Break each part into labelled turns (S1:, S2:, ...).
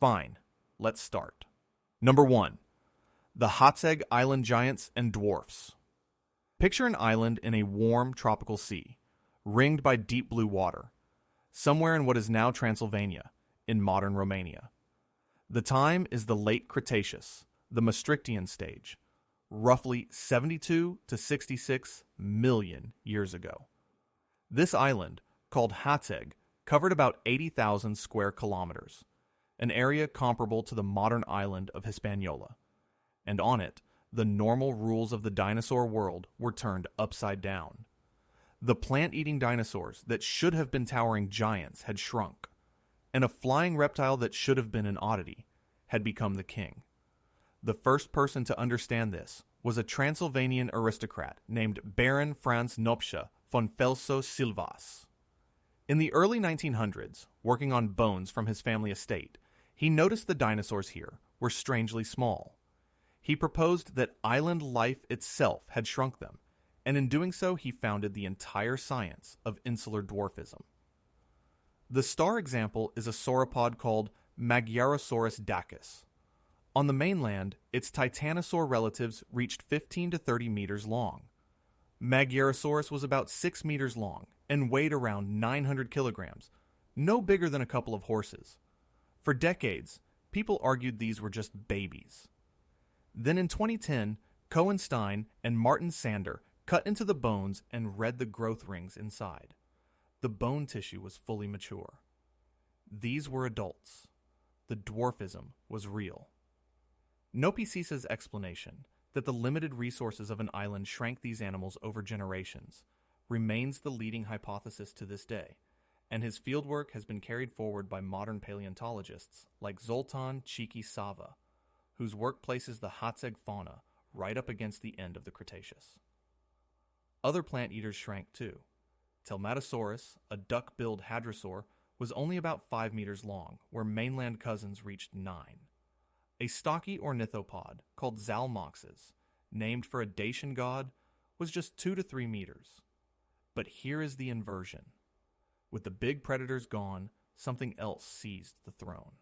S1: Fine, let's start. Number 1. The Hațeg Island Giants and Dwarfs. Picture an island in a warm tropical sea, ringed by deep blue water, somewhere in what is now Transylvania, in modern Romania. The time is the late Cretaceous, the Maastrichtian stage, roughly 72 to 66 million years ago. This island, called Hațeg, covered about 80,000 square kilometers, an area comparable to the modern island of Hispaniola, and on it, the normal rules of the dinosaur world were turned upside down. The plant-eating dinosaurs that should have been towering giants had shrunk, and a flying reptile that should have been an oddity had become the king. The first person to understand this was a Transylvanian aristocrat named Baron Franz Nopscha von Felso-Silvas. In the early 1900s, working on bones from his family estate, he noticed the dinosaurs here were strangely small. He proposed that island life itself had shrunk them, and in doing so he founded the entire science of insular dwarfism. The star example is a sauropod called Magyarosaurus dacus. On the mainland, its titanosaur relatives reached 15 to 30 meters long. Magyarosaurus was about 6 meters long and weighed around 900 kilograms, no bigger than a couple of horses. For decades, people argued these were just babies. Then in 2010, Cohen Stein and Martin Sander cut into the bones and read the growth rings inside. The bone tissue was fully mature. These were adults. The dwarfism was real. Nopscha's explanation that the limited resources of an island shrank these animals over generations remains the leading hypothesis to this day, and his fieldwork has been carried forward by modern paleontologists like Zoltan Chiki Sava, whose work places the Hațeg fauna right up against the end of the Cretaceous. Other plant eaters shrank too. Telmatosaurus, a duck-billed hadrosaur, was only about 5 meters long, where mainland cousins reached 9. A stocky ornithopod called Zalmoxes, named for a Dacian god, was just 2 to 3 meters. But here is the inversion. With the big predators gone, something else seized the throne.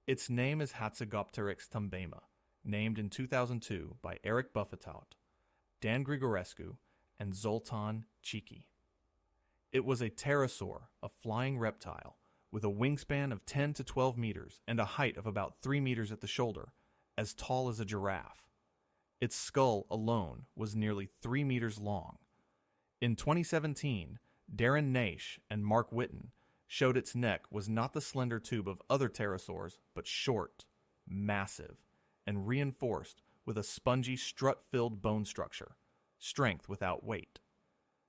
S1: Its name is Hatzegopteryx tumbema, named in 2002 by Eric Buffetot, Dan Grigorescu, and Zoltan Chiki. It was a pterosaur, a flying reptile, with a wingspan of 10 to 12 meters and a height of about 3 meters at the shoulder, as tall as a giraffe. Its skull alone was nearly 3 meters long. In 2017, Darren Naish and Mark Whitten showed its neck was not the slender tube of other pterosaurs, but short, massive, and reinforced with a spongy strut-filled bone structure, strength without weight.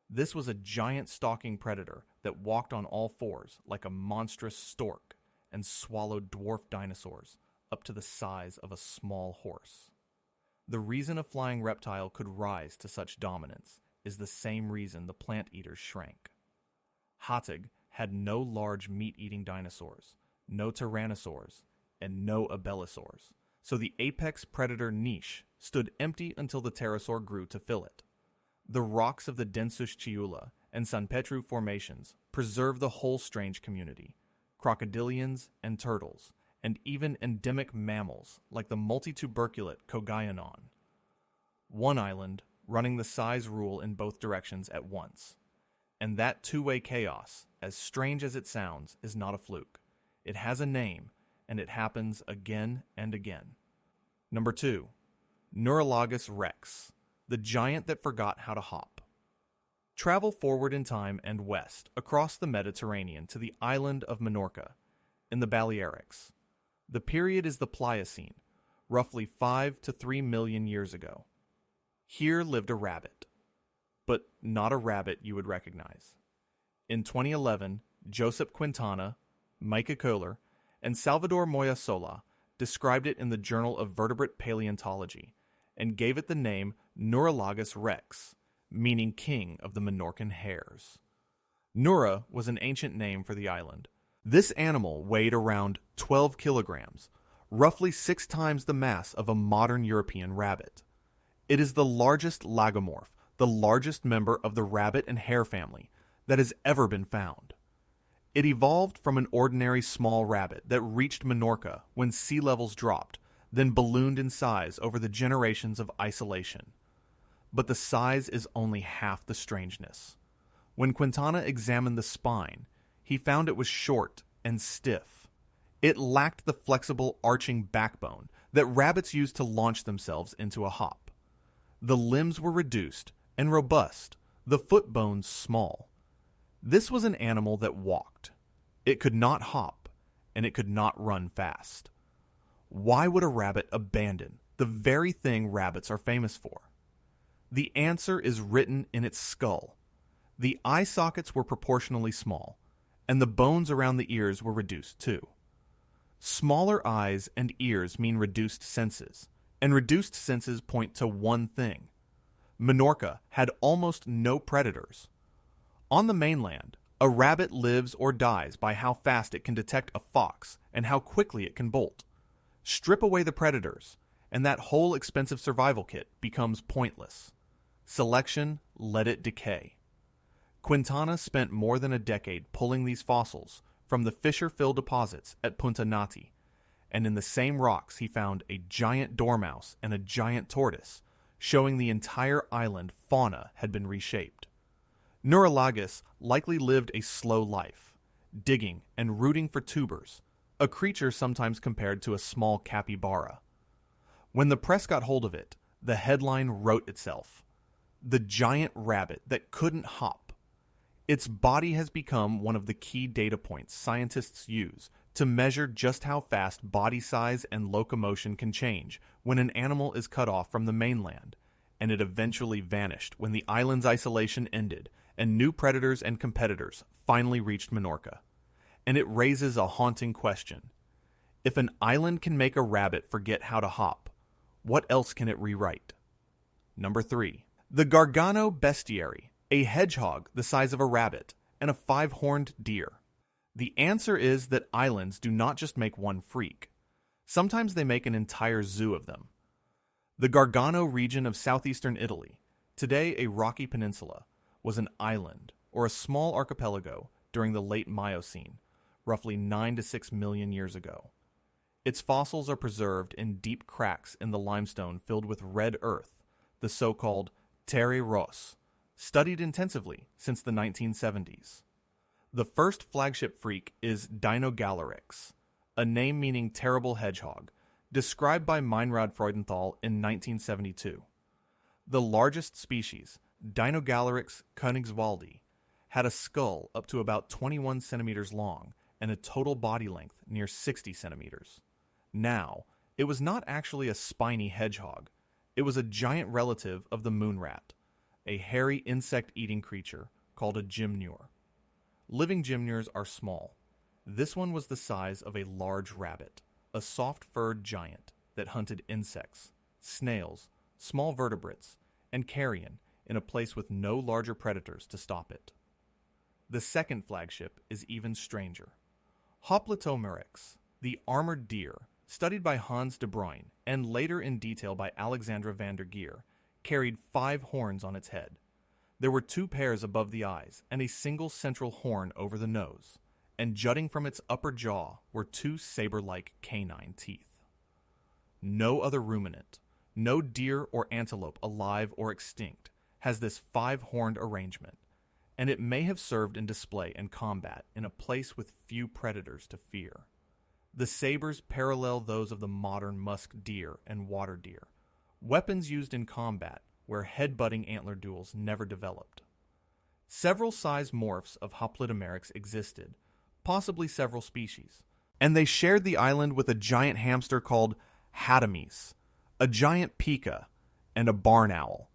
S1: This was a giant stalking predator that walked on all fours like a monstrous stork and swallowed dwarf dinosaurs up to the size of a small horse. The reason a flying reptile could rise to such dominance is the same reason the plant eaters shrank. Hațeg had no large meat-eating dinosaurs, no tyrannosaurs, and no abelisaurs, so the apex predator niche stood empty until the pterosaur grew to fill it. The rocks of the Densuș-Ciula and San Petru formations preserve the whole strange community, crocodilians and turtles, and even endemic mammals like the multituberculate Cogaianon. One island running the size rule in both directions at once. And that two-way chaos, as strange as it sounds, is not a fluke. It has a name, and it happens again and again. Number 2. Nuralagus rex, the giant that forgot how to hop. Travel forward in time and west across the Mediterranean to the island of Minorca, in the Balearics. The period is the Pliocene, roughly 5 to 3 million years ago. Here lived a rabbit, but not a rabbit you would recognize. In 2011, Josep Quintana, Micah Kohler, and Salvador Moyasola described it in the Journal of Vertebrate Paleontology and gave it the name Nuralagus rex, meaning king of the Minorcan hares. Nura was an ancient name for the island. This animal weighed around 12 kilograms, roughly 6 times the mass of a modern European rabbit. It is the largest lagomorph, the largest member of the rabbit and hare family, that has ever been found. It evolved from an ordinary small rabbit that reached Minorca when sea levels dropped, then ballooned in size over the generations of isolation. But the size is only half the strangeness. When Quintana examined the spine, he found it was short and stiff. It lacked the flexible, arching backbone that rabbits use to launch themselves into a hop. The limbs were reduced and robust, the foot bones small. This was an animal that walked. It could not hop, and it could not run fast. Why would a rabbit abandon the very thing rabbits are famous for? The answer is written in its skull. The eye sockets were proportionally small, and the bones around the ears were reduced too. Smaller eyes and ears mean reduced senses, and reduced senses point to one thing. Minorca had almost no predators. On the mainland, a rabbit lives or dies by how fast it can detect a fox and how quickly it can bolt. Strip away the predators, and that whole expensive survival kit becomes pointless. Selection let it decay. Quintana spent more than a decade pulling these fossils from the fissure-filled deposits at Punta Nati, and in the same rocks he found a giant dormouse and a giant tortoise, showing the entire island fauna had been reshaped. Nuralagus likely lived a slow life, digging and rooting for tubers, a creature sometimes compared to a small capybara. When the press got hold of it, the headline wrote itself: "The giant rabbit that couldn't hop." Its body has become one of the key data points scientists use to measure just how fast body size and locomotion can change when an animal is cut off from the mainland, and it eventually vanished when the island's isolation ended and new predators and competitors finally reached Minorca. And it raises a haunting question. If an island can make a rabbit forget how to hop, what else can it rewrite? Number 3. The Gargano Bestiary, a hedgehog the size of a rabbit, and a 5-horned deer. The answer is that islands do not just make one freak. Sometimes they make an entire zoo of them. The Gargano region of southeastern Italy, today a rocky peninsula, was an island, or a small archipelago, during the late Miocene, roughly 9 to 6 million years ago. Its fossils are preserved in deep cracks in the limestone filled with red earth, the so-called terre rosse, studied intensively since the 1970s. The first flagship freak is Dinogalorix, a name meaning terrible hedgehog, described by Meinrad Freudenthal in 1972. The largest species, Dinogalorix koenigswaldi, had a skull up to about 21 centimeters long and a total body length near 60 centimeters. Now, it was not actually a spiny hedgehog. It was a giant relative of the moonrat, a hairy insect-eating creature called a gymnure. Living gymnures are small. This one was the size of a large rabbit, a soft-furred giant that hunted insects, snails, small vertebrates, and carrion in a place with no larger predators to stop it. The second flagship is even stranger. Hoplitomeryx, the armored deer, studied by Hans de Bruyn and later in detail by Alexandra van der Geer, carried 5 horns on its head. There were 2 pairs above the eyes and a single central horn over the nose, and jutting from its upper jaw were 2 saber-like canine teeth. No other ruminant, no deer or antelope alive or extinct, has this 5-horned arrangement, and it may have served in display and combat in a place with few predators to fear. The sabers parallel those of the modern musk deer and water deer, weapons used in combat where head-butting antler duels never developed. Several size morphs of Hoplitomeryx existed, possibly several species, and they shared the island with a giant hamster called Hademies, a giant pika, and a barn owl,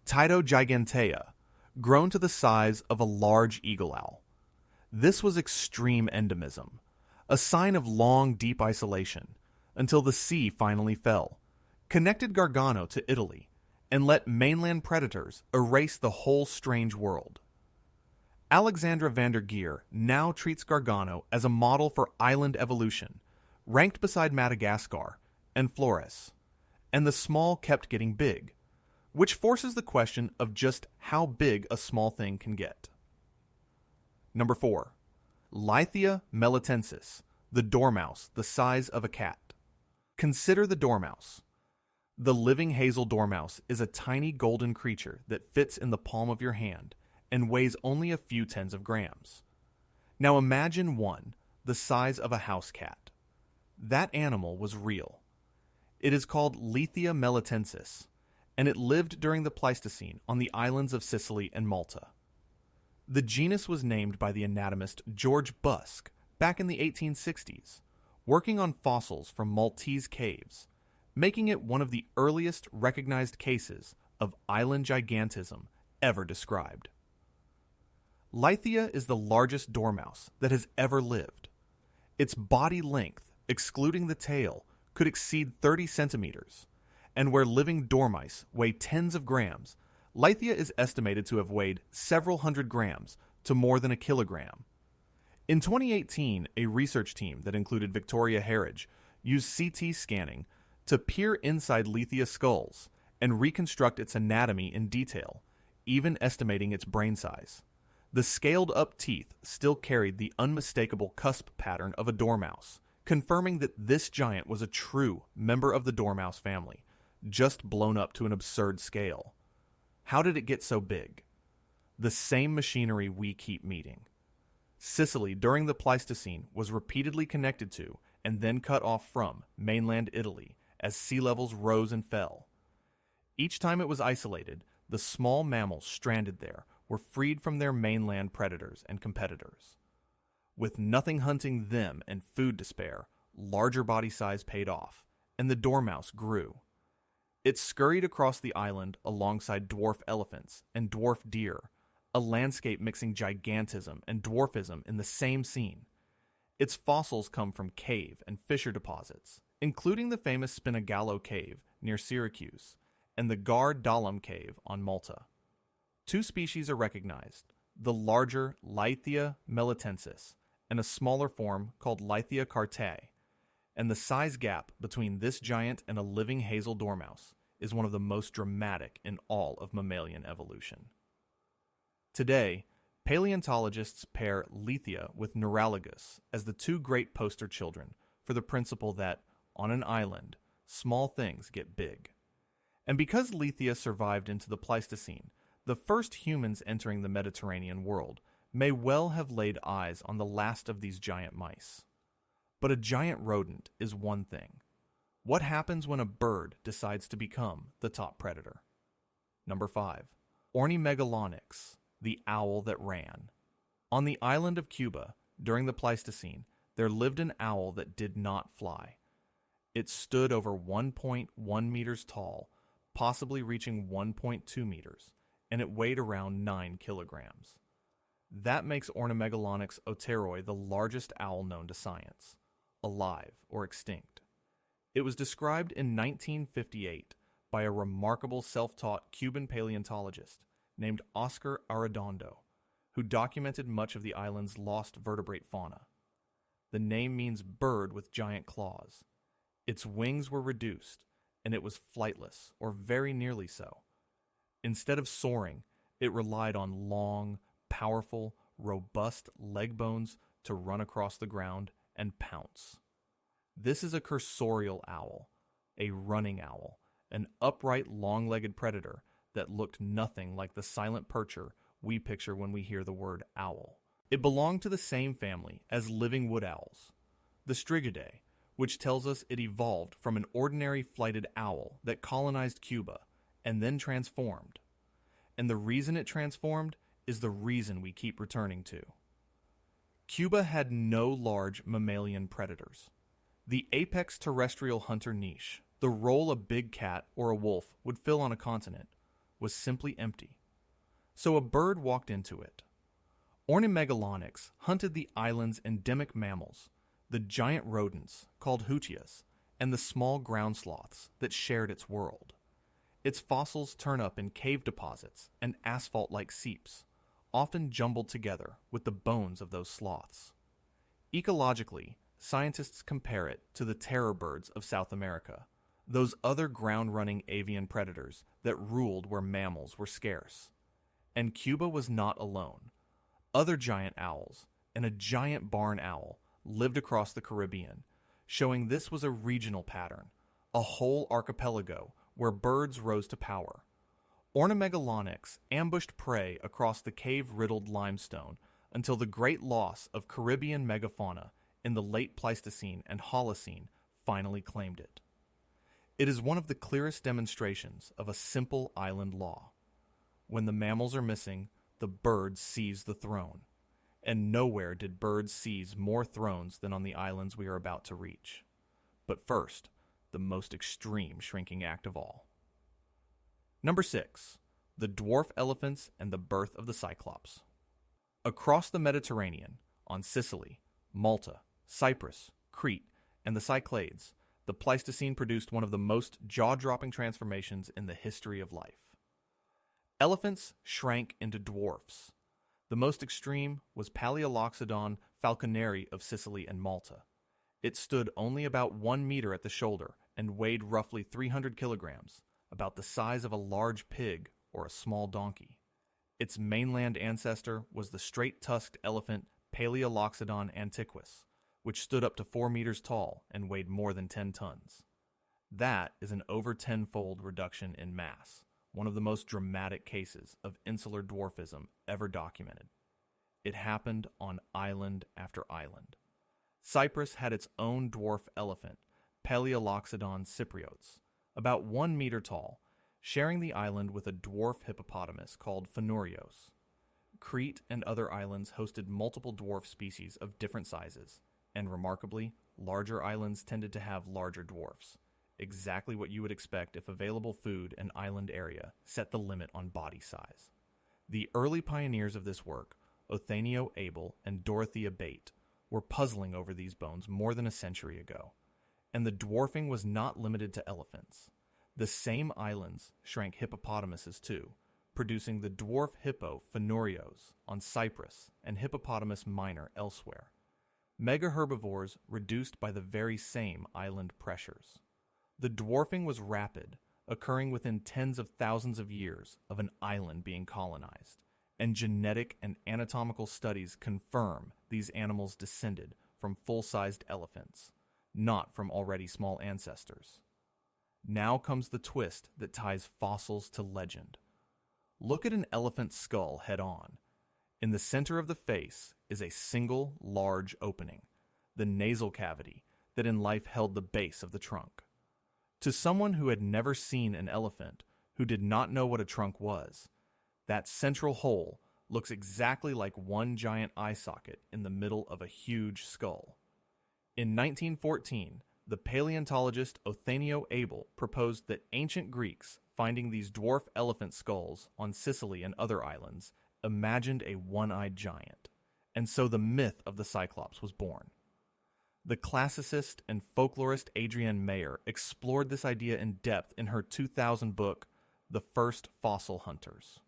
S1: Tyto gigantea, grown to the size of a large eagle owl. This was extreme endemism, a sign of long, deep isolation, until the sea finally fell, connected Gargano to Italy, and let mainland predators erase the whole strange world. Alexandra van der Geer now treats Gargano as a model for island evolution, ranked beside Madagascar and Flores, and the small kept getting big, which forces the question of just how big a small thing can get. Number 4. Leithia melitensis, the dormouse the size of a cat. Consider the dormouse. The living hazel dormouse is a tiny golden creature that fits in the palm of your hand and weighs only a few tens of grams. Now imagine one the size of a house cat. That animal was real. It is called Leithia melitensis, and it lived during the Pleistocene on the islands of Sicily and Malta. The genus was named by the anatomist George Busk back in the 1860s, working on fossils from Maltese caves, making it one of the earliest recognized cases of island gigantism ever described. Leithia is the largest dormouse that has ever lived. Its body length, excluding the tail, could exceed 30 centimeters, and where living dormice weigh tens of grams, Leithia is estimated to have weighed several hundred grams to more than a kilogram. In 2018, a research team that included Victoria Harridge used CT scanning to peer inside Leithia skulls and reconstruct its anatomy in detail, even estimating its brain size. The scaled-up teeth still carried the unmistakable cusp pattern of a dormouse, confirming that this giant was a true member of the dormouse family, just blown up to an absurd scale. How did it get so big? The same machinery we keep meeting. Sicily during the Pleistocene was repeatedly connected to and then cut off from mainland Italy as sea levels rose and fell. Each time it was isolated, the small mammals stranded there were freed from their mainland predators and competitors. With nothing hunting them and food to spare, larger body size paid off, and the dormouse grew. It scurried across the island alongside dwarf elephants and dwarf deer, a landscape mixing gigantism and dwarfism in the same scene. Its fossils come from cave and fissure deposits, including the famous Spinagallo Cave near Syracuse and the Gar Cave on Malta. Two species are recognized, the larger Leithia melitensis and a smaller form called Leithia cartae, and the size gap between this giant and a living hazel dormouse is one of the most dramatic in all of mammalian evolution. Today, paleontologists pair Leithia with Nuralagus as the two great poster children for the principle that, on an island, small things get big. And because Leithia survived into the Pleistocene, the first humans entering the Mediterranean world may well have laid eyes on the last of these giant mice. But a giant rodent is one thing. What happens when a bird decides to become the top predator? Number 5. Ornimegalonyx, the owl that ran. On the island of Cuba, during the Pleistocene, there lived an owl that did not fly. It stood over 1.1 meters tall, possibly reaching 1.2 meters, and it weighed around 9 kilograms. That makes Ornimegalonyx oteroi the largest owl known to science, alive or extinct. It was described in 1958 by a remarkable self-taught Cuban paleontologist named Oscar Arredondo, who documented much of the island's lost vertebrate fauna. The name means bird with giant claws. Its wings were reduced, and it was flightless, or very nearly so. Instead of soaring, it relied on long, powerful, robust leg bones to run across the ground and pounce. This is a cursorial owl, a running owl, an upright, long-legged predator that looked nothing like the silent percher we picture when we hear the word owl. It belonged to the same family as living wood owls, the Strigidae, which tells us it evolved from an ordinary flighted owl that colonized Cuba and then transformed. And the reason it transformed is the reason we keep returning to. Cuba had no large mammalian predators. The apex terrestrial hunter niche, the role a big cat or a wolf would fill on a continent, was simply empty. So a bird walked into it. Ornimegalonyx hunted the island's endemic mammals, the giant rodents called hutias, and the small ground sloths that shared its world. Its fossils turn up in cave deposits and asphalt-like seeps, often jumbled together with the bones of those sloths. Ecologically, scientists compare it to the terror birds of South America, those other ground-running avian predators that ruled where mammals were scarce. And Cuba was not alone. Other giant owls, and a giant barn owl lived across the Caribbean, showing this was a regional pattern, a whole archipelago where birds rose to power. Ornimegalonyx ambushed prey across the cave-riddled limestone until the great loss of Caribbean megafauna in the late Pleistocene and Holocene finally claimed it. It is one of the clearest demonstrations of a simple island law. When the mammals are missing, the birds seize the throne. And nowhere did birds seize more thrones than on the islands we are about to reach. But first, the most extreme shrinking act of all. Number 6. The dwarf elephants and the birth of the Cyclops. Across the Mediterranean, on Sicily, Malta, Cyprus, Crete, and the Cyclades, the Pleistocene produced one of the most jaw-dropping transformations in the history of life. Elephants shrank into dwarfs. The most extreme was Paleoloxodon falconeri of Sicily and Malta. It stood only about 1 meter at the shoulder and weighed roughly 300 kilograms, about the size of a large pig or a small donkey. Its mainland ancestor was the straight-tusked elephant Paleoloxodon antiquus, which stood up to 4 meters tall and weighed more than 10 tons. That is an over 10-fold reduction in mass, one of the most dramatic cases of insular dwarfism ever documented. It happened on island after island. Cyprus had its own dwarf elephant, Paleoloxodon cypriotes, about 1 meter tall, sharing the island with a dwarf hippopotamus called Phaneurios. Crete and other islands hosted multiple dwarf species of different sizes, and remarkably, larger islands tended to have larger dwarfs. Exactly what you would expect if available food and island area set the limit on body size. The early pioneers of this work, Othenio Abel and Dorothea Bate, were puzzling over these bones more than a century ago. And the dwarfing was not limited to elephants. The same islands shrank hippopotamuses too, producing the dwarf hippo Phaneurios on Cyprus and Hippopotamus minor elsewhere. Megaherbivores reduced by the very same island pressures. The dwarfing was rapid, occurring within tens of thousands of years of an island being colonized, and genetic and anatomical studies confirm these animals descended from full-sized elephants, not from already small ancestors. Now comes the twist that ties fossils to legend. Look at an elephant's skull head-on. In the center of the face is a single large opening, the nasal cavity that in life held the base of the trunk. To someone who had never seen an elephant, who did not know what a trunk was, that central hole looks exactly like one giant eye socket in the middle of a huge skull. In 1914, the paleontologist Othenio Abel proposed that ancient Greeks finding these dwarf elephant skulls on Sicily and other islands imagined a one-eyed giant, and so the myth of the Cyclops was born. The classicist and folklorist Adrienne Mayer explored this idea in depth in her 2000 book, The First Fossil Hunters.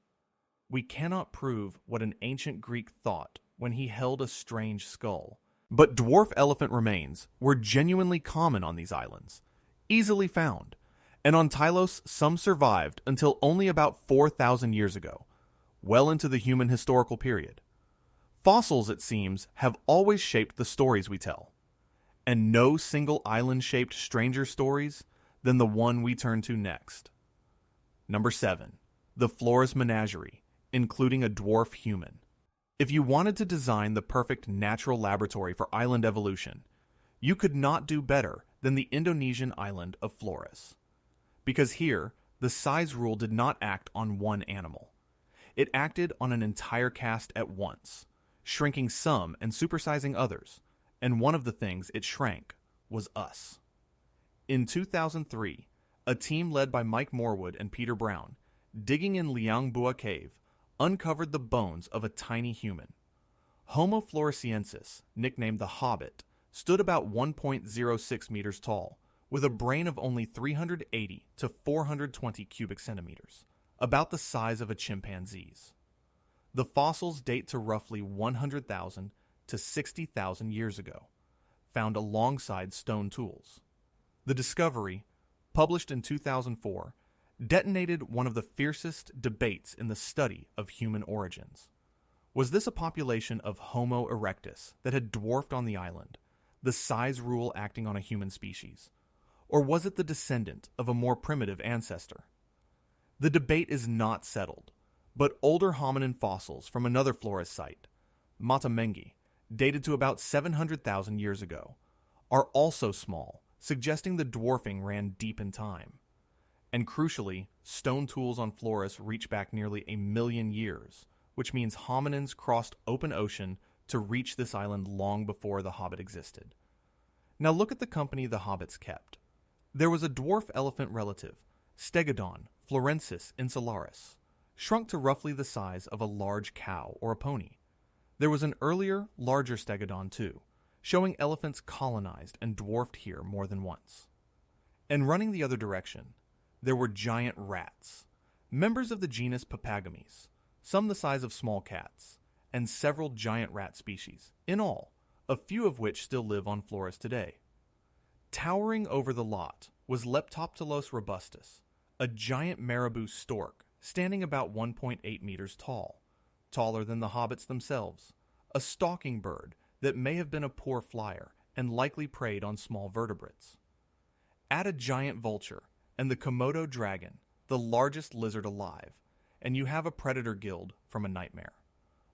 S1: We cannot prove what an ancient Greek thought when he held a strange skull, but dwarf elephant remains were genuinely common on these islands, easily found, and on Tylos some survived until only about 4,000 years ago, well into the human historical period. Fossils, it seems, have always shaped the stories we tell, and no single island shaped stranger stories than the one we turn to next. Number 7. The Flores Menagerie, including a dwarf human. If you wanted to design the perfect natural laboratory for island evolution, you could not do better than the Indonesian island of Flores. Because here, the size rule did not act on one animal. It acted on an entire caste at once, shrinking some and supersizing others, and one of the things it shrank was us. In 2003, a team led by Mike Morwood and Peter Brown, digging in Liang Bua Cave, uncovered the bones of a tiny human. Homo floresiensis, nicknamed the Hobbit, stood about 1.06 meters tall, with a brain of only 380 to 420 cubic centimeters, about the size of a chimpanzee's. The fossils date to roughly 100,000 to 60,000 years ago, found alongside stone tools. The discovery, published in 2004, detonated one of the fiercest debates in the study of human origins. Was this a population of Homo erectus that had dwarfed on the island, the size rule acting on a human species? Or was it the descendant of a more primitive ancestor? The debate is not settled, but older hominin fossils from another Flores site, Matamengi, dated to about 700,000 years ago, are also small, suggesting the dwarfing ran deep in time. And crucially, stone tools on Flores reach back nearly 1 million years, which means hominins crossed open ocean to reach this island long before the Hobbit existed. Now look at the company the hobbits kept. There was a dwarf elephant relative, Stegodon florensis insularis, shrunk to roughly the size of a large cow or a pony. There was an earlier, larger Stegodon too, showing elephants colonized and dwarfed here more than once. And running the other direction, there were giant rats, members of the genus Papagomes, some the size of small cats, and several giant rat species, in all, a few of which still live on Flores today. Towering over the lot was Leptoptilos robustus, a giant marabou stork standing about 1.8 meters tall, taller than the hobbits themselves, a stalking bird that may have been a poor flyer and likely preyed on small vertebrates. Add a giant vulture and the Komodo dragon, the largest lizard alive, and you have a predator guild from a nightmare.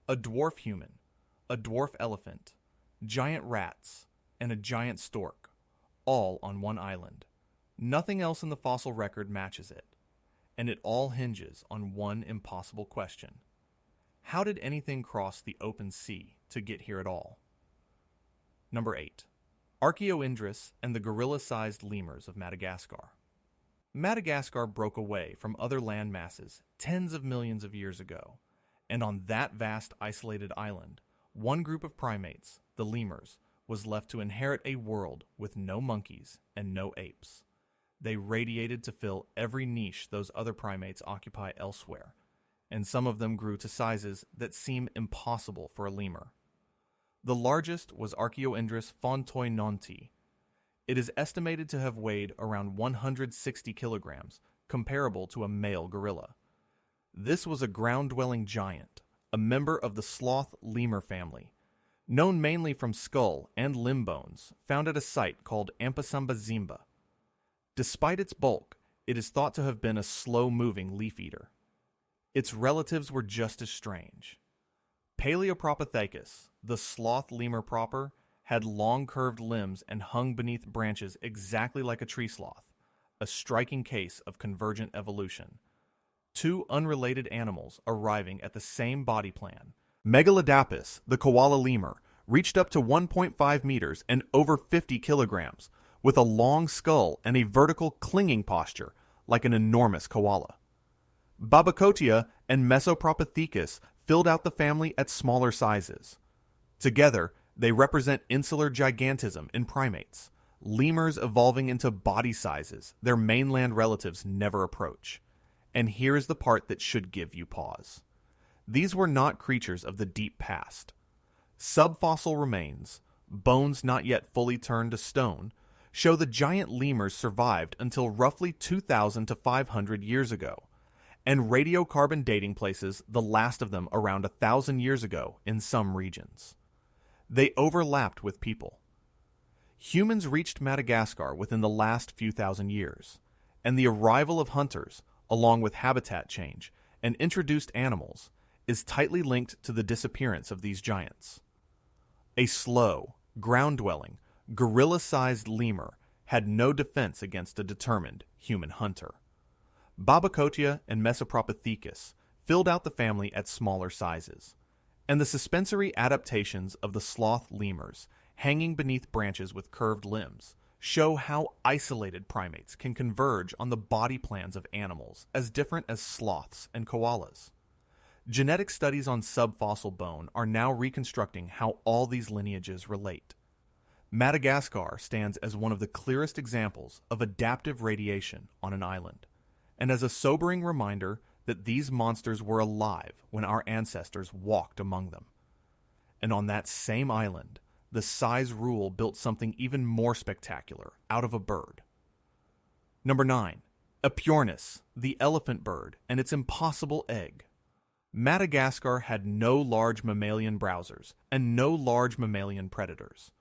S1: A dwarf human, a dwarf elephant, giant rats, and a giant stork, all on one island. Nothing else in the fossil record matches it, and it all hinges on one impossible question. How did anything cross the open sea to get here at all? Number 8. Archaeoindris and the gorilla-sized lemurs of Madagascar. Madagascar broke away from other land masses tens of millions of years ago, and on that vast isolated island, one group of primates, the lemurs, was left to inherit a world with no monkeys and no apes. They radiated to fill every niche those other primates occupy elsewhere, and some of them grew to sizes that seem impossible for a lemur. The largest was Archaeoindris fontoinonti. It is estimated to have weighed around 160 kilograms, comparable to a male gorilla. This was a ground-dwelling giant, a member of the sloth lemur family, known mainly from skull and limb bones found at a site called Ampasamba. Despite its bulk, it is thought to have been a slow-moving leaf-eater. Its relatives were just as strange. Paleopropithecus, the sloth lemur proper, had long curved limbs and hung beneath branches exactly like a tree sloth, a striking case of convergent evolution. Two unrelated animals arriving at the same body plan. Megalodapus, the koala lemur, reached up to 1.5 meters and over 50 kilograms, with a long skull and a vertical clinging posture like an enormous koala. Babacotia and Mesopropithecus filled out the family at smaller sizes. Together, they represent insular gigantism in primates, lemurs evolving into body sizes their mainland relatives never approach. And here is the part that should give you pause. These were not creatures of the deep past. Subfossil remains, bones not yet fully turned to stone, show the giant lemurs survived until roughly 2,000 to 500 years ago, and radiocarbon dating places the last of them around 1,000 years ago in some regions. They overlapped with people. Humans reached Madagascar within the last few thousand years, and the arrival of hunters, along with habitat change and introduced animals, is tightly linked to the disappearance of these giants. A slow, ground-dwelling, gorilla-sized lemur had no defense against a determined human hunter. Babacotia and Mesopropithecus filled out the family at smaller sizes, and the suspensory adaptations of the sloth lemurs, hanging beneath branches with curved limbs, show how isolated primates can converge on the body plans of animals as different as sloths and koalas. Genetic studies on subfossil bone are now reconstructing how all these lineages relate. Madagascar stands as one of the clearest examples of adaptive radiation on an island, and as a sobering reminder that these monsters were alive when our ancestors walked among them. And on that same island, the size rule built something even more spectacular out of a bird. Number 9. Aepyornis, the elephant bird, and its impossible egg. Madagascar had no large mammalian browsers and no large mammalian predators.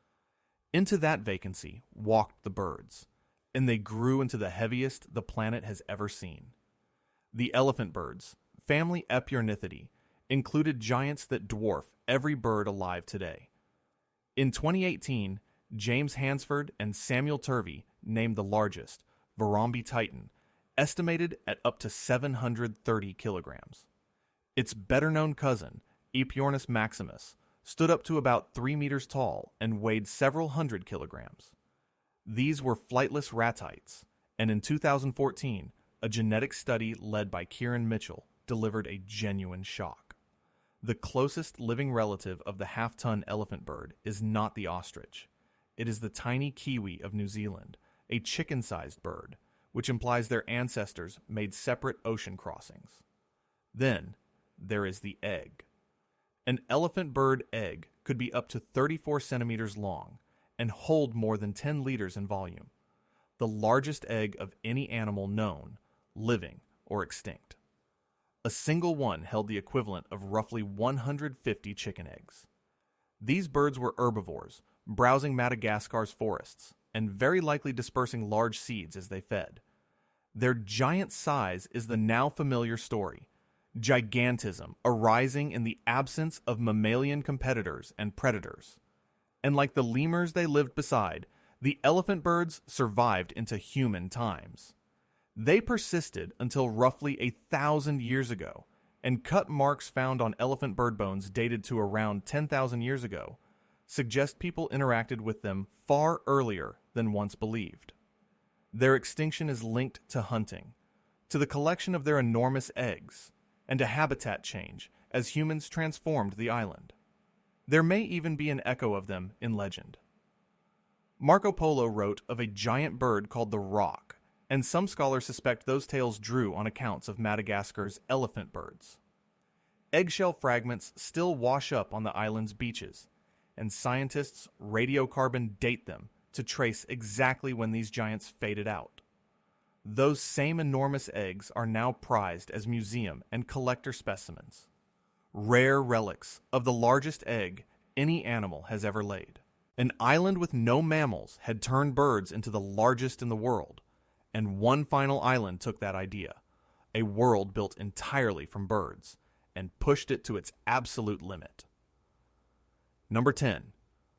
S1: Into that vacancy walked the birds, and they grew into the heaviest the planet has ever seen. The elephant birds, family Aepyornithidae, included giants that dwarf every bird alive today. In 2018, James Hansford and Samuel Turvey named the largest, Varombi titan, estimated at up to 730 kilograms. Its better-known cousin, Aepyornis maximus, stood up to about 3 meters tall and weighed several hundred kilograms. These were flightless ratites, and in 2014, a genetic study led by Kieran Mitchell delivered a genuine shock. The closest living relative of the half-tonne elephant bird is not the ostrich. It is the tiny kiwi of New Zealand, a chicken-sized bird, which implies their ancestors made separate ocean crossings. Then, there is the egg. An elephant bird egg could be up to 34 centimeters long and hold more than 10 liters in volume, the largest egg of any animal known, living or extinct. A single one held the equivalent of roughly 150 chicken eggs. These birds were herbivores, browsing Madagascar's forests, and very likely dispersing large seeds as they fed. Their giant size is the now familiar story, gigantism arising in the absence of mammalian competitors and predators. And like the lemurs they lived beside, the elephant birds survived into human times. They persisted until roughly 1,000 years ago, and cut marks found on elephant bird bones dated to around 10,000 years ago suggest people interacted with them far earlier than once believed. Their extinction is linked to hunting, to the collection of their enormous eggs, and to habitat change as humans transformed the island. There may even be an echo of them in legend. Marco Polo wrote of a giant bird called the roc, and some scholars suspect those tales drew on accounts of Madagascar's elephant birds. Eggshell fragments still wash up on the island's beaches, and scientists radiocarbon date them to trace exactly when these giants faded out. Those same enormous eggs are now prized as museum and collector specimens, rare relics of the largest egg any animal has ever laid. An island with no mammals had turned birds into the largest in the world, and one final island took that idea, a world built entirely from birds, and pushed it to its absolute limit. Number 10.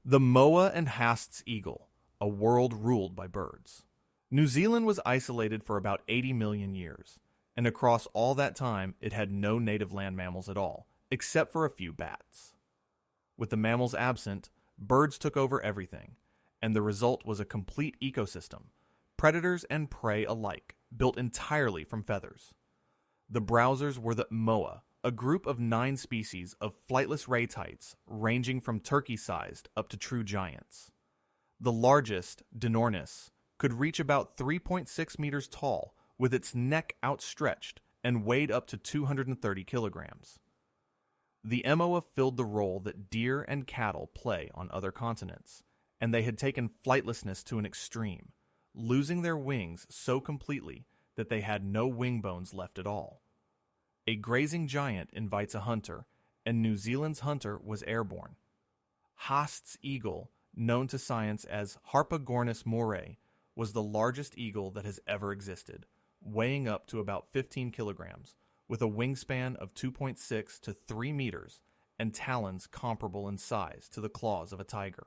S1: The moa and Haast's eagle, a world ruled by birds. New Zealand was isolated for about 80 million years, and across all that time it had no native land mammals at all, except for a few bats. With the mammals absent, birds took over everything, and the result was a complete ecosystem, predators and prey alike, built entirely from feathers. The browsers were the moa, a group of 9 species of flightless ratites ranging from turkey-sized up to true giants. The largest, Dinornis, could reach about 3.6 meters tall with its neck outstretched and weighed up to 230 kilograms. The moa filled the role that deer and cattle play on other continents, and they had taken flightlessness to an extreme, losing their wings so completely that they had no wing bones left at all. A grazing giant invites a hunter, and New Zealand's hunter was airborne. Haast's eagle, known to science as Harpagornis morae, was the largest eagle that has ever existed, weighing up to about 15 kilograms, with a wingspan of 2.6 to 3 meters and talons comparable in size to the claws of a tiger.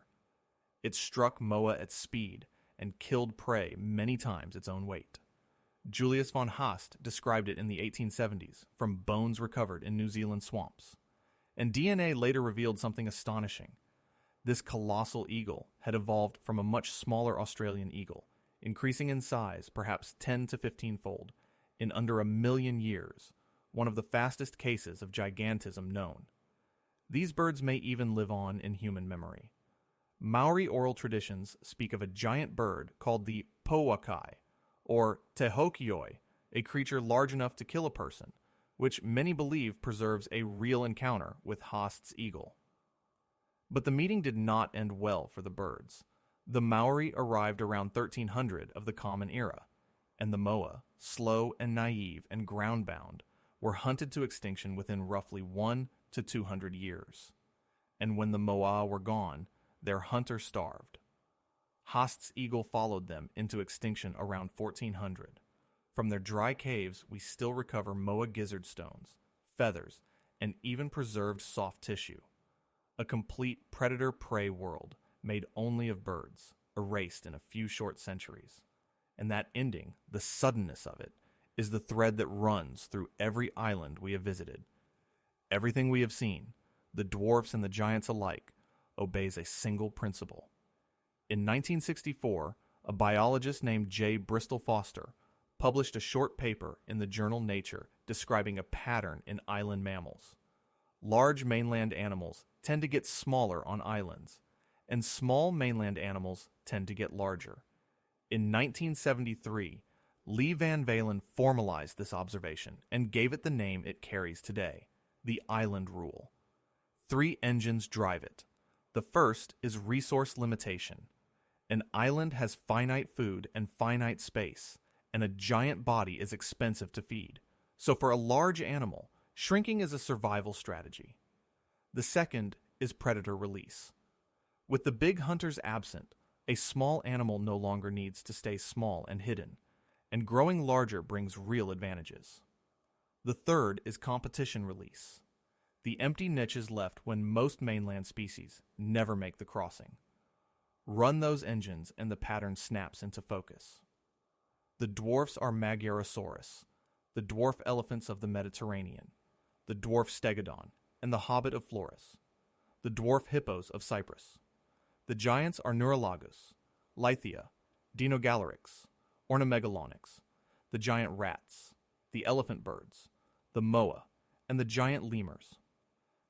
S1: It struck moa at speed and killed prey many times its own weight. Julius von Haast described it in the 1870s from bones recovered in New Zealand swamps. And DNA later revealed something astonishing. This colossal eagle had evolved from a much smaller Australian eagle, increasing in size perhaps 10 to 15-fold in under 1 million years, one of the fastest cases of gigantism known. These birds may even live on in human memory. Maori oral traditions speak of a giant bird called the Pouakai, or Te Hokioi, a creature large enough to kill a person, which many believe preserves a real encounter with Haast's eagle. But the meeting did not end well for the birds. The Maori arrived around 1300 of the Common Era, and the moa, slow and naive and ground-bound, were hunted to extinction within roughly 1 to 200 years. And when the moa were gone, their hunter starved. Haast's eagle followed them into extinction around 1400. From their dry caves, we still recover moa gizzard stones, feathers, and even preserved soft tissue. A complete predator-prey world made only of birds, erased in a few short centuries. And that ending, the suddenness of it, is the thread that runs through every island we have visited. Everything we have seen, the dwarfs and the giants alike, obeys a single principle. In 1964, a biologist named J. Bristol Foster published a short paper in the journal Nature describing a pattern in island mammals. Large mainland animals tend to get smaller on islands, and small mainland animals tend to get larger. In 1973, Lee Van Valen formalized this observation and gave it the name it carries today, the island rule. 3 engines drive it. The first is resource limitation. An island has finite food and finite space, and a giant body is expensive to feed. So for a large animal, shrinking is a survival strategy. The second is predator release. With the big hunters absent, a small animal no longer needs to stay small and hidden, and growing larger brings real advantages. The third is competition release. The empty niches left when most mainland species never make the crossing. Run those engines and the pattern snaps into focus. The dwarfs are Magyarosaurus, the dwarf elephants of the Mediterranean, the dwarf stegodon, and the hobbit of Flores, the dwarf hippos of Cyprus. The giants are Nuralagus, Leithia, Dinosaurs, Ornimegalonyx, the giant rats, the elephant birds, the moa, and the giant lemurs.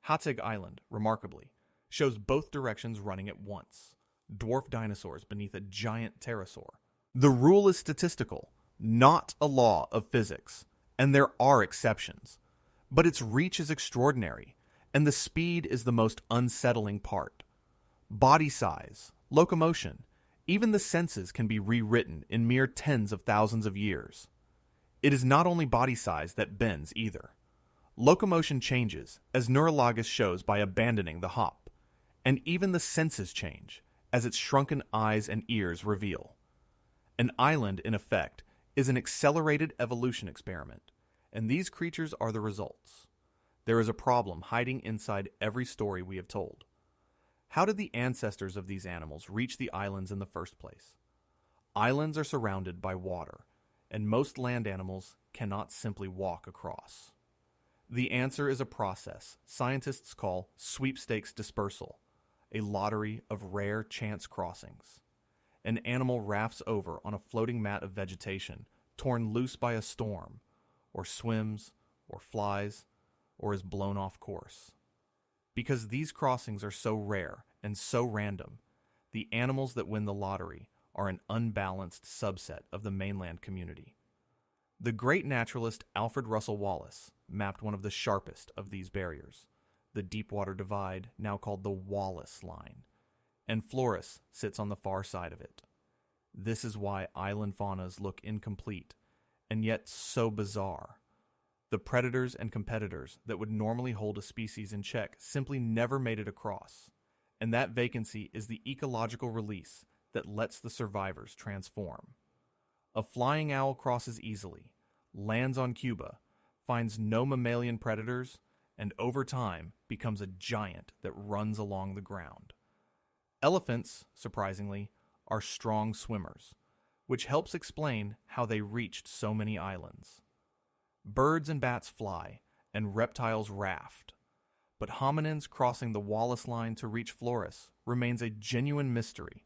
S1: Hațeg Island, remarkably, shows both directions running at once, dwarf dinosaurs beneath a giant pterosaur. The rule is statistical, not a law of physics, and there are exceptions. But its reach is extraordinary, and the speed is the most unsettling part. Body size, locomotion, even the senses can be rewritten in mere tens of thousands of years. It is not only body size that bends either. Locomotion changes, as Nuralagus shows by abandoning the hop, and even the senses change, as its shrunken eyes and ears reveal. An island, in effect, is an accelerated evolution experiment, and these creatures are the results. There is a problem hiding inside every story we have told. How did the ancestors of these animals reach the islands in the first place? Islands are surrounded by water, and most land animals cannot simply walk across. The answer is a process scientists call sweepstakes dispersal, a lottery of rare chance crossings. An animal rafts over on a floating mat of vegetation, torn loose by a storm, or swims, or flies, or is blown off course. Because these crossings are so rare and so random, the animals that win the lottery are an unbalanced subset of the mainland community. The great naturalist Alfred Russel Wallace mapped one of the sharpest of these barriers, the Deepwater Divide, now called the Wallace Line, and Flores sits on the far side of it. This is why island faunas look incomplete, and yet so bizarre. The predators and competitors that would normally hold a species in check simply never made it across, and that vacancy is the ecological release that lets the survivors transform. A flying owl crosses easily, lands on Cuba, finds no mammalian predators, and over time becomes a giant that runs along the ground. Elephants, surprisingly, are strong swimmers, which helps explain how they reached so many islands. Birds and bats fly, and reptiles raft. But hominins crossing the Wallace Line to reach Flores remains a genuine mystery,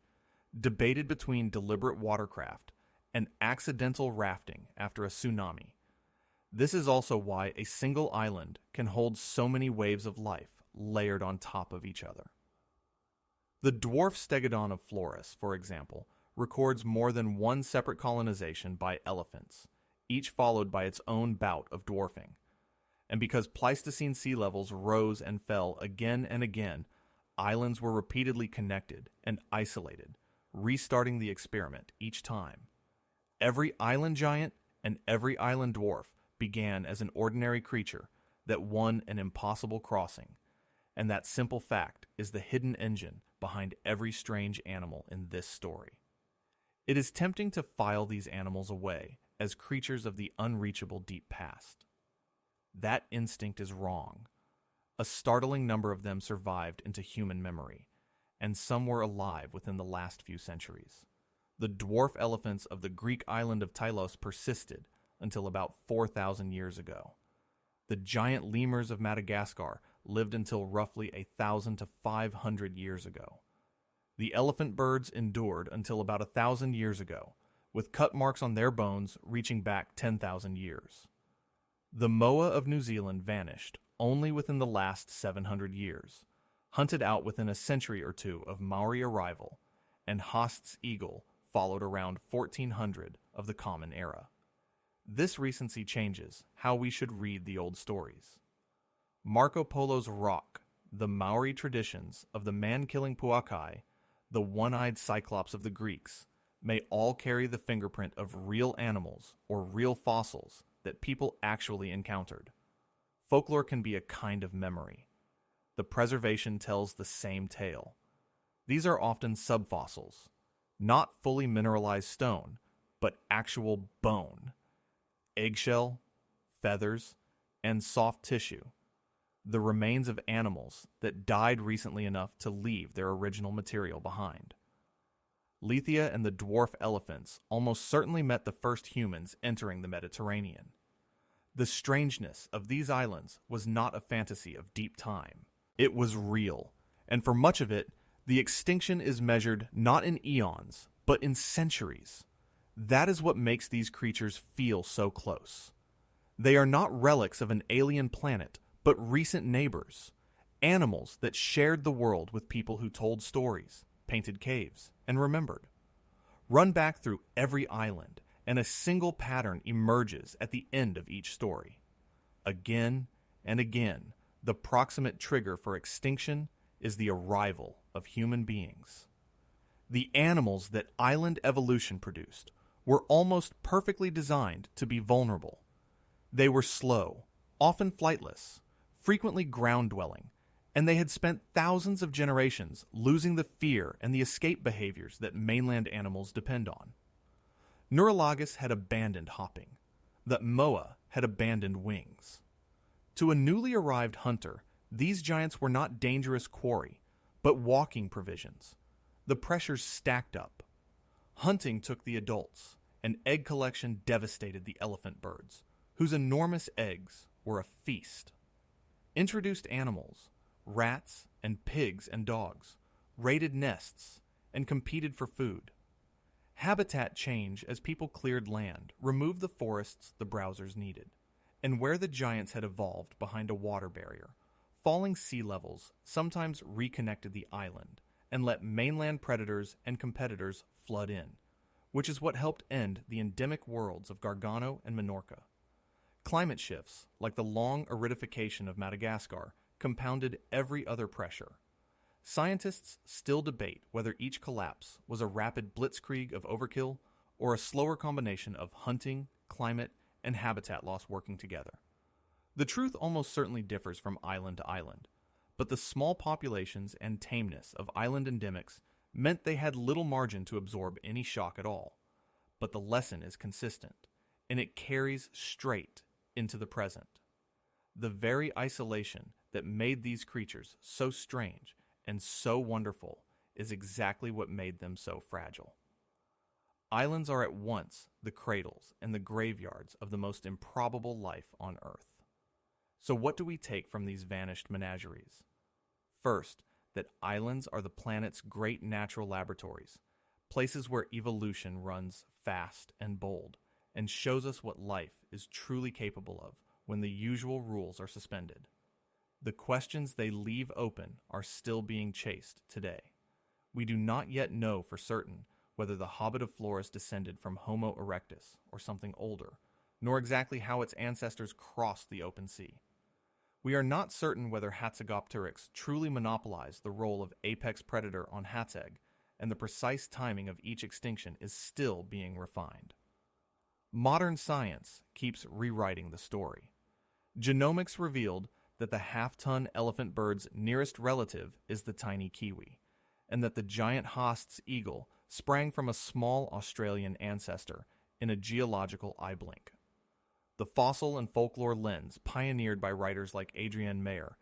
S1: debated between deliberate watercraft and accidental rafting after a tsunami. This is also why a single island can hold so many waves of life layered on top of each other. The dwarf stegodon of Flores, for example, records more than one separate colonization by elephants, each followed by its own bout of dwarfing. And because Pleistocene sea levels rose and fell again and again, islands were repeatedly connected and isolated, restarting the experiment each time. Every island giant and every island dwarf began as an ordinary creature that won an impossible crossing, and that simple fact is the hidden engine behind every strange animal in this story. It is tempting to file these animals away as creatures of the unreachable deep past. That instinct is wrong. A startling number of them survived into human memory, and some were alive within the last few centuries. The dwarf elephants of the Greek island of Tylos persisted until about 4,000 years ago. The giant lemurs of Madagascar lived until roughly 1,000 to 500 years ago. The elephant birds endured until about 1,000 years ago, with cut marks on their bones reaching back 10,000 years. The moa of New Zealand vanished only within the last 700 years, hunted out within a century or two of Maori arrival, and Haast's eagle followed around 1400 of the Common Era. This recency changes how we should read the old stories. Marco Polo's rock, the Maori traditions of the man-killing Puakai, the one-eyed Cyclops of the Greeks, may all carry the fingerprint of real animals or real fossils that people actually encountered. Folklore can be a kind of memory. The preservation tells the same tale. These are often subfossils, not fully mineralized stone, but actual bone, eggshell, feathers, and soft tissue, the remains of animals that died recently enough to leave their original material behind. Leithia and the dwarf elephants almost certainly met the first humans entering the Mediterranean. The strangeness of these islands was not a fantasy of deep time. It was real, and for much of it, the extinction is measured not in eons, but in centuries. That is what makes these creatures feel so close. They are not relics of an alien planet, but recent neighbors, animals that shared the world with people who told stories, painted caves, and remembered. Run back through every island, and a single pattern emerges at the end of each story. Again and again, the proximate trigger for extinction is the arrival of human beings. The animals that island evolution produced were almost perfectly designed to be vulnerable. They were slow, often flightless, frequently ground-dwelling, and they had spent thousands of generations losing the fear and the escape behaviors that mainland animals depend on. Nuralagus had abandoned hopping. The moa had abandoned wings. To a newly arrived hunter, these giants were not dangerous quarry, but walking provisions. The pressures stacked up. Hunting took the adults, and egg collection devastated the elephant birds, whose enormous eggs were a feast. Introduced animals, rats and pigs and dogs, raided nests, and competed for food. Habitat change as people cleared land removed the forests the browsers needed, and where the giants had evolved behind a water barrier, falling sea levels sometimes reconnected the island and let mainland predators and competitors flood in, which is what helped end the endemic worlds of Gargano and Minorca. Climate shifts, like the long aridification of Madagascar, compounded every other pressure. Scientists still debate whether each collapse was a rapid blitzkrieg of overkill or a slower combination of hunting, climate, and habitat loss working together. The truth almost certainly differs from island to island, but the small populations and tameness of island endemics meant they had little margin to absorb any shock at all. But the lesson is consistent, and it carries straight into the present. The very isolation that made these creatures so strange and so wonderful is exactly what made them so fragile. Islands are at once the cradles and the graveyards of the most improbable life on Earth. So what do we take from these vanished menageries? First, that islands are the planet's great natural laboratories, places where evolution runs fast and bold, and shows us what life is truly capable of when the usual rules are suspended. The questions they leave open are still being chased today. We do not yet know for certain whether the Hobbit of Flores descended from Homo erectus or something older, nor exactly how its ancestors crossed the open sea. We are not certain whether Hatzegopteryx truly monopolized the role of apex predator on Hațeg, and the precise timing of each extinction is still being refined. Modern science keeps rewriting the story. Genomics revealed that the half-tonne elephant bird's nearest relative is the tiny kiwi, and that the giant Haast's eagle sprang from a small Australian ancestor in a geological eye blink. The fossil and folklore lens, pioneered by writers like Adrienne Mayer,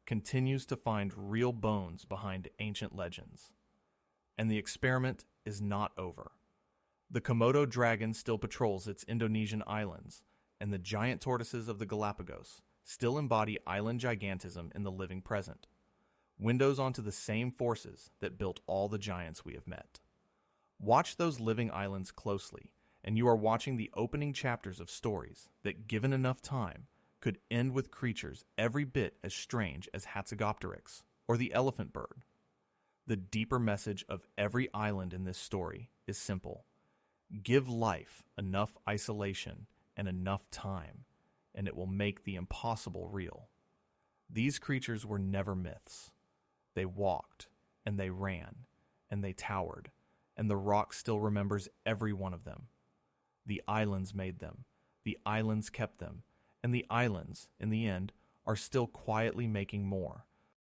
S1: continues to find real bones behind ancient legends. And the experiment is not over. The Komodo dragon still patrols its Indonesian islands, and the giant tortoises of the Galapagos still embody island gigantism in the living present, windows onto the same forces that built all the giants we have met. Watch those living islands closely, and you are watching the opening chapters of stories that, given enough time, could end with creatures every bit as strange as Hatzegopteryx or the elephant bird. The deeper message of every island in this story is simple. Give life enough isolation and enough time, and it will make the impossible real. These creatures were never myths. They walked, and they ran, and they towered, and the rock still remembers every one of them. The islands made them, the islands kept them, and the islands, in the end, are still quietly making more.